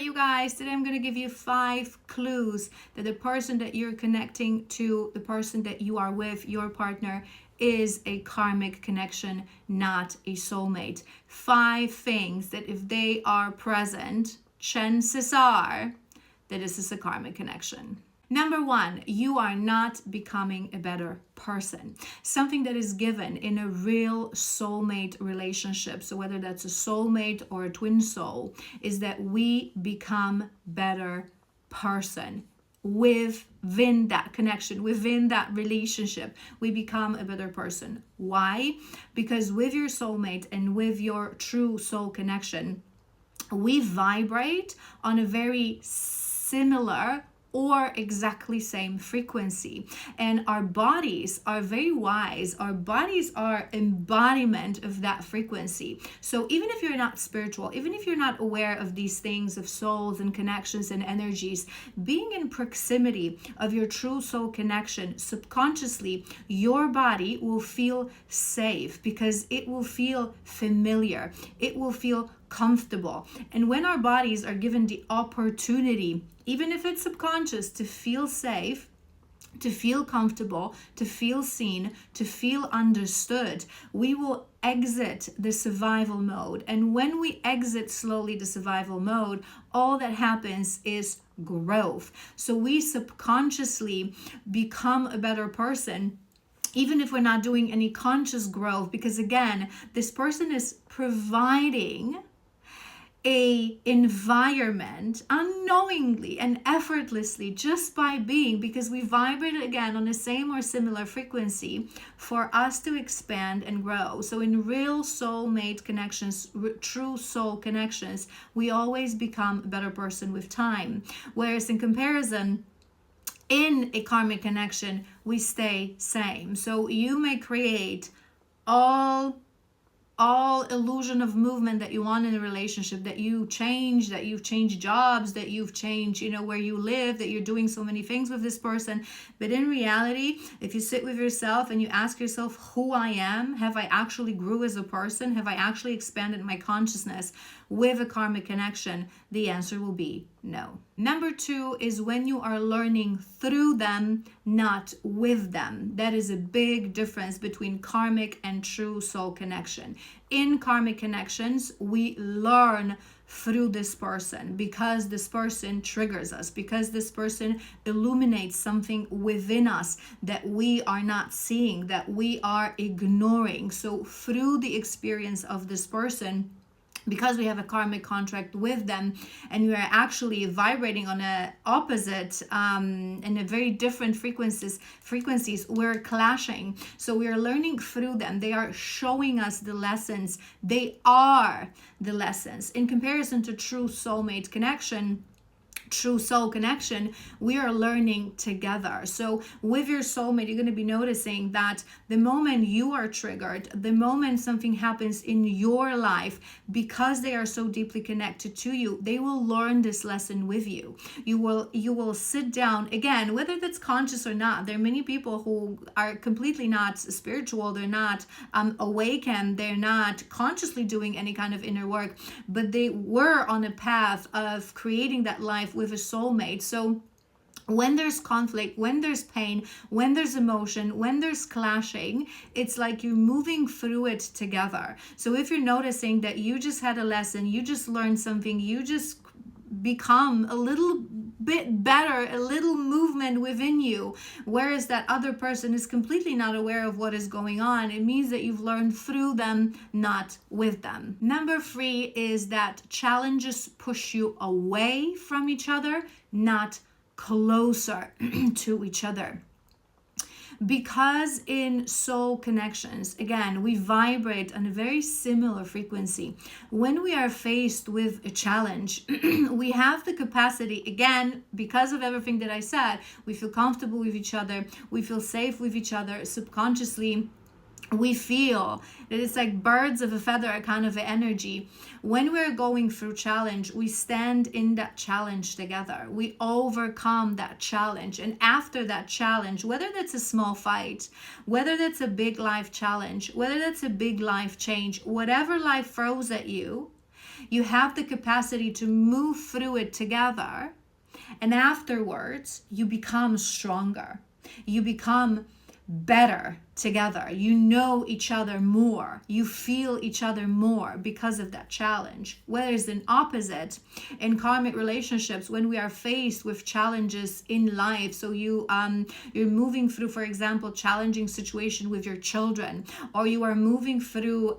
you guys. Today I'm going to give you 5 clues that the person that you're connecting to, the person that you are with, your partner, is a karmic connection, not a soulmate. 5 things that if they are present, chances are that this is a karmic connection. Number 1, you are not becoming a better person. Something that is given in a real soulmate relationship, so whether that's a soulmate or a twin soul, is that we become better person. Within that connection, within that relationship, we become a better person. Why? Because with your soulmate and with your true soul connection, we vibrate on a very similar or exactly same frequency, and our bodies are very wise. Our bodies are embodiment of that frequency. So even if you're not spiritual, even if you're not aware of these things of souls and connections and energies, being in proximity of your true soul connection, subconsciously your body will feel safe because it will feel familiar, it will feel comfortable. And when our bodies are given the opportunity, even if it's subconscious, to feel safe, to feel comfortable, to feel seen, to feel understood, we will exit the survival mode. And when we exit slowly the survival mode, all that happens is growth. So we subconsciously become a better person, even if we're not doing any conscious growth, because again, this person is providing a environment unknowingly and effortlessly just by being, because we vibrate again on the same or similar frequency, for us to expand and grow. So in real soulmate connections, true soul connections, we always become a better person with time. Whereas in comparison, in a karmic connection, we stay same. So you may create all illusion of movement that you want in a relationship, that you've changed jobs, that you've changed, where you live, that you're doing so many things with this person. But in reality, if you sit with yourself and you ask yourself who I am, have I actually grew as a person? Have I actually expanded my consciousness with a karmic connection? The answer will be no. Number 2 is when you are learning through them, not with them. That is a big difference between karmic and true soul connection. In karmic connections, we learn through this person because this person triggers us, because this person illuminates something within us that we are not seeing, that we are ignoring. So through the experience of this person, because we have a karmic contract with them, and we are actually vibrating on a opposite and a very different frequencies, we're clashing. So we are learning through them. They are showing us the lessons. They are the lessons. In comparison to true soulmate connection, true soul connection, we are learning together. So with your soulmate, you're going to be noticing that the moment you are triggered, the moment something happens in your life, because they are so deeply connected to you, they will learn this lesson with you. You will sit down again, whether that's conscious or not. There are many people who are completely not spiritual, they're not awakened, they're not consciously doing any kind of inner work, but they were on a path of creating that life with a soulmate. So when there's conflict, when there's pain, when there's emotion, when there's clashing, it's like you're moving through it together. So if you're noticing that you just had a lesson, you just learned something, you just become a little bit better, a little movement within you, whereas that other person is completely not aware of what is going on, it means that you've learned through them, not with them. Number 3 is that challenges push you away from each other, not closer to each other. Because in soul connections, again, we vibrate on a very similar frequency. When we are faced with a challenge, we have the capacity, again, because of everything that I said, we feel comfortable with each other, we feel safe with each other. Subconsciously, we feel that it's like birds of a feather kind of energy. When we're going through challenge, we stand in that challenge together. We overcome that challenge. And after that challenge, whether that's a small fight, whether that's a big life challenge, whether that's a big life change, whatever life throws at you, You have the capacity to move through it together. And afterwards, you become stronger. You become better together. You know each other more. You feel each other more because of that challenge. Whereas an opposite, in karmic relationships, when we are faced with challenges in life, so you're moving through, for example, challenging situation with your children, or you are moving through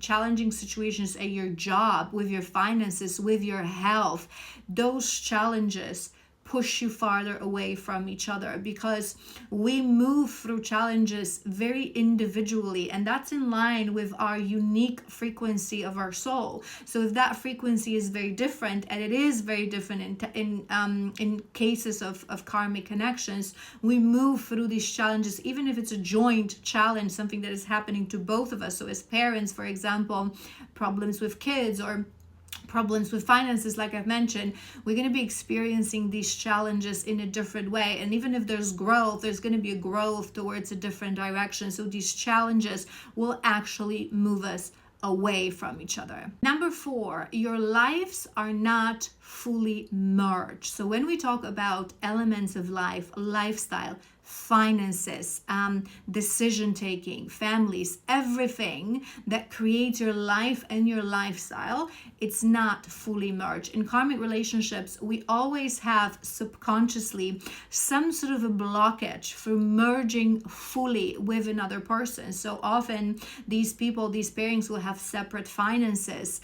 challenging situations at your job, with your finances, with your health, those challenges push you farther away from each other, because we move through challenges very individually, and that's in line with our unique frequency of our soul. So if that frequency is very different, and it is very different in cases of karmic connections, we move through these challenges, even if it's a joint challenge, something that is happening to both of us. So as parents, for example, problems with kids or problems with finances, like I've mentioned, we're going to be experiencing these challenges in a different way. And even if there's growth, there's going to be a growth towards a different direction. So these challenges will actually move us away from each other. Number 4, your lives are not fully merged. So when we talk about elements of life, lifestyle, finances, decision taking, families, everything that creates your life and your lifestyle, it's not fully merged. In karmic relationships, we always have subconsciously some sort of a blockage for merging fully with another person. So often these people, these pairings will have separate finances.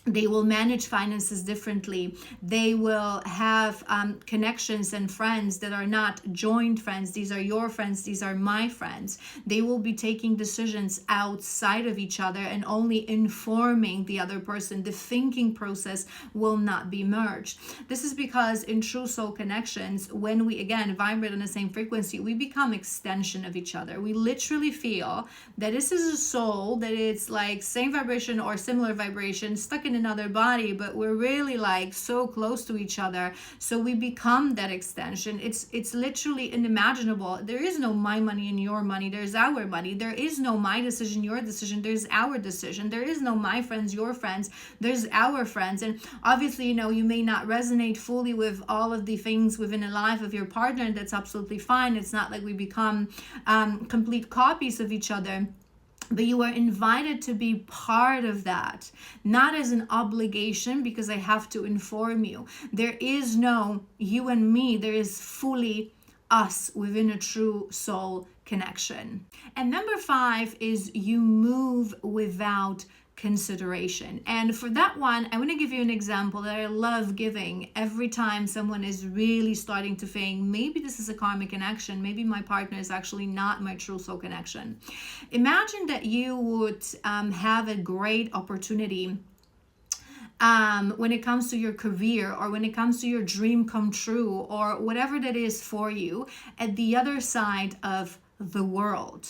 They will manage finances differently. They will have connections and friends that are not joint friends. These are your friends. These are my friends. They will be taking decisions outside of each other and only informing the other person. The thinking process will not be merged. This is because in true soul connections, when we, again, vibrate on the same frequency, we become extension of each other. We literally feel that this is a soul, that it's like same vibration or similar vibration stuck in another body, but we're really like so close to each other, so we become that extension. It's literally unimaginable. There is no my money and your money. There's our money. There is no my decision, your decision. There's our decision. There is no my friends, your friends. There's our friends. And obviously, you may not resonate fully with all of the things within a life of your partner, and that's absolutely fine. It's not like we become complete copies of each other. But you are invited to be part of that, not as an obligation because I have to inform you. There is no you and me. There is fully us within a true soul connection. And number 5 is you move without consideration. And for that one, I want to give you an example that I love giving every time someone is really starting to think, maybe this is a karmic connection, maybe my partner is actually not my true soul connection. Imagine that you would have a great opportunity when it comes to your career, or when it comes to your dream come true, or whatever that is for you at the other side of the world.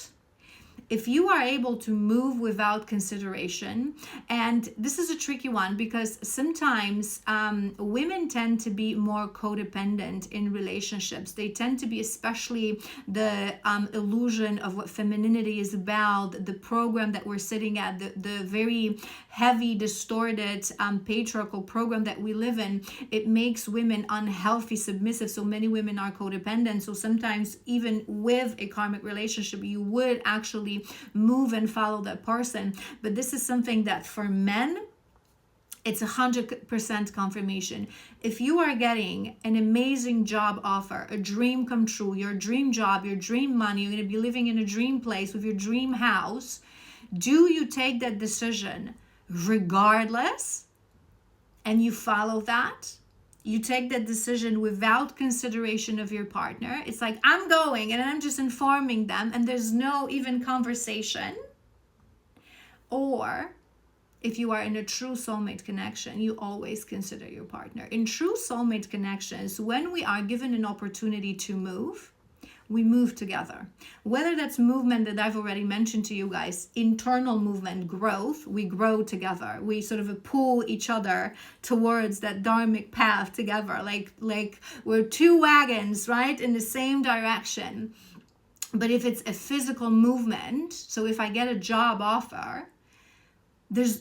If you are able to move without consideration, and this is a tricky one because sometimes women tend to be more codependent in relationships. They tend to be, especially the illusion of what femininity is about, the program that we're sitting at, the very heavy, distorted patriarchal program that we live in. It makes women unhealthy, submissive. So many women are codependent. So sometimes even with a karmic relationship, you would actually move and follow that person. But this is something that for men, it's 100% confirmation. If you are getting an amazing job offer, a dream come true, your dream job, your dream money, you're going to be living in a dream place with your dream house, do you take that decision regardless and you follow that? You take that decision without consideration of your partner. It's like, I'm going and I'm just informing them and there's no even conversation. Or if you are in a true soulmate connection, you always consider your partner. In true soulmate connections, when we are given an opportunity to move, we move together. Whether that's movement that I've already mentioned to you guys, internal movement, growth, we grow together. We sort of pull each other towards that dharmic path together, like we're two wagons, right, in the same direction. But if it's a physical movement, so if I get a job offer, there's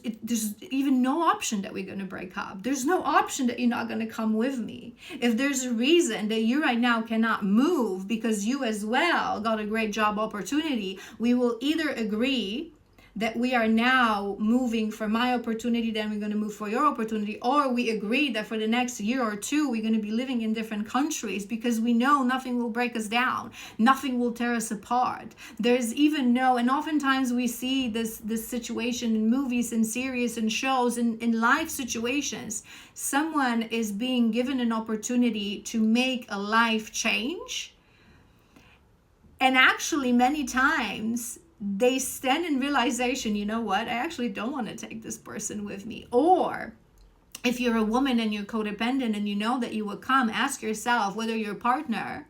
even no option that we're going to break up. There's no option that you're not going to come with me. If there's a reason that you right now cannot move because you as well got a great job opportunity, we will either agree that we are now moving for my opportunity, then we're going to move for your opportunity, or we agree that for the next year or two we're going to be living in different countries, because we know nothing will break us down, nothing will tear us apart. There's even no, and oftentimes we see this situation in movies and series and shows, in life situations, someone is being given an opportunity to make a life change, and actually many times they stand in realization, you know what, I actually don't want to take this person with me. Or if you're a woman and you're codependent and you know that you will come, ask yourself whether your partner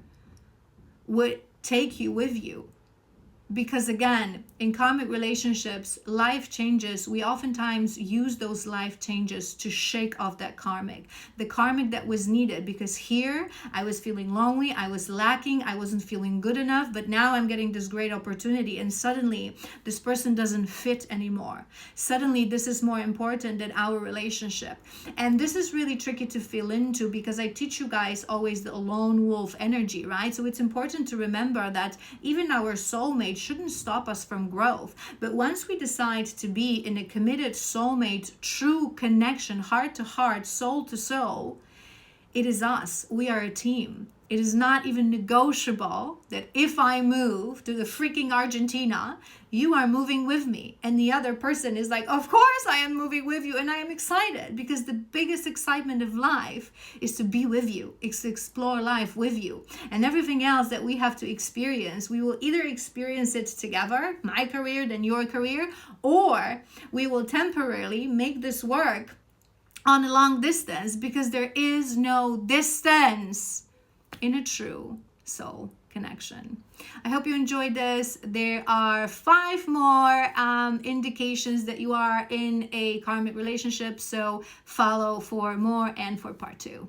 would take you with you. Because again, in karmic relationships, life changes, we oftentimes use those life changes to shake off that karmic. The karmic that was needed, because here I was feeling lonely, I was lacking, I wasn't feeling good enough, but now I'm getting this great opportunity, and suddenly this person doesn't fit anymore. Suddenly this is more important than our relationship. And this is really tricky to feel into, because I teach you guys always the lone wolf energy, right? So it's important to remember that even our soulmate shouldn't stop us from growth. But once we decide to be in a committed soulmate, true connection, heart to heart, soul to soul, it is us. We are a team. It is not even negotiable that if I move to the freaking Argentina, you are moving with me. And the other person is like, of course I am moving with you. And I am excited, because the biggest excitement of life is to be with you. It's to explore life with you. And everything else that we have to experience, we will either experience it together, my career, then your career, or we will temporarily make this work on a long distance, because there is no distance in a true soul connection. I hope you enjoyed this. There are 5 more indications that you are in a karmic relationship, so follow for more and for part 2.